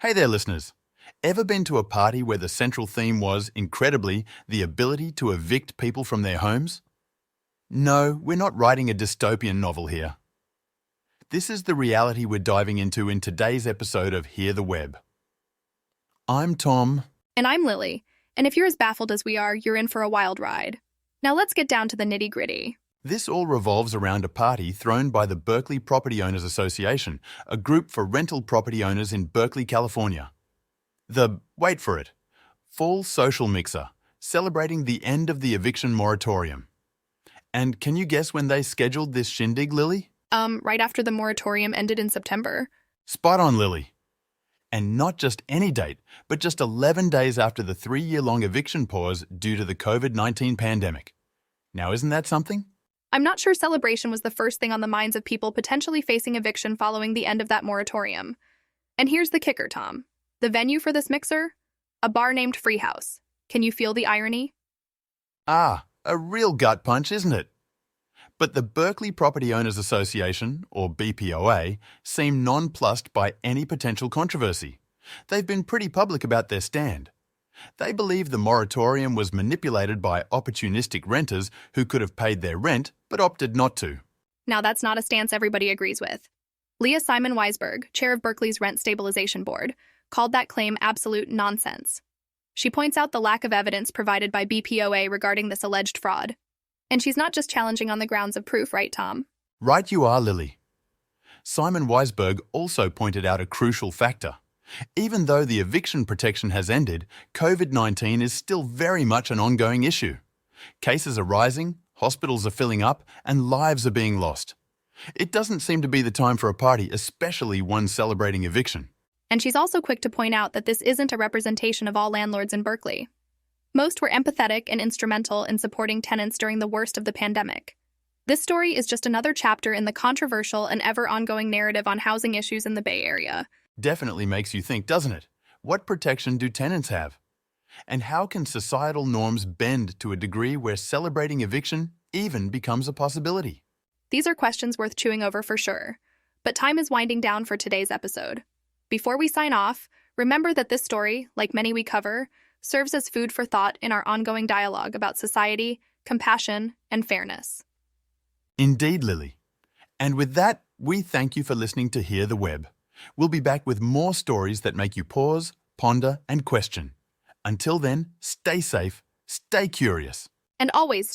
Hey there, listeners. Ever been to a party where the central theme was, incredibly, the ability to evict people from their homes? No, we're not writing a dystopian novel here. This is the reality we're diving into in today's episode of Hear the Web. I'm Tom. And I'm Lily. And if you're as baffled as we are, you're in for a wild ride. Now let's get down to the nitty-gritty. This all revolves around a party thrown by the Berkeley Property Owners Association, a group for rental property owners in Berkeley, California. Wait for it, Fall Social Mixer, celebrating the end of the Eviction Moratorium. And can you guess when they scheduled this shindig, Lily? Right after the moratorium ended in September. Spot on, Lily. And not just any date, but just 11 days after the 3-year-long eviction pause due to the COVID-19 pandemic. Now, isn't that something? I'm not sure celebration was the first thing on the minds of people potentially facing eviction following the end of that moratorium. And here's the kicker, Tom. The venue for this mixer? A bar named Free House. Can you feel the irony? Ah, a real gut punch, isn't it? But the Berkeley Property Owners Association, or BPOA, seem nonplussed by any potential controversy. They've been pretty public about their stand. They believe the moratorium was manipulated by opportunistic renters who could have paid their rent but opted not to. Now that's not a stance everybody agrees with. Leah Simon Weisberg, chair of Berkeley's Rent Stabilization Board, called that claim absolute nonsense. She points out the lack of evidence provided by BPOA regarding this alleged fraud. And she's not just challenging on the grounds of proof, right, Tom? Right you are, Lily. Simon Weisberg also pointed out a crucial factor. Even though the eviction protection has ended, COVID-19 is still very much an ongoing issue. Cases are rising, hospitals are filling up, and lives are being lost. It doesn't seem to be the time for a party, especially one celebrating eviction. And she's also quick to point out that this isn't a representation of all landlords in Berkeley. Most were empathetic and instrumental in supporting tenants during the worst of the pandemic. This story is just another chapter in the controversial and ever-ongoing narrative on housing issues in the Bay Area. Definitely makes you think, doesn't it? What protection do tenants have? And how can societal norms bend to a degree where celebrating eviction even becomes a possibility? These are questions worth chewing over for sure. But time is winding down for today's episode. Before we sign off, remember that this story, like many we cover, serves as food for thought in our ongoing dialogue about society, compassion, and fairness. Indeed, Lily. And with that, we thank you for listening to Hear the Web. We'll be back with more stories that make you pause, ponder, and question. Until then, stay safe, stay curious. And always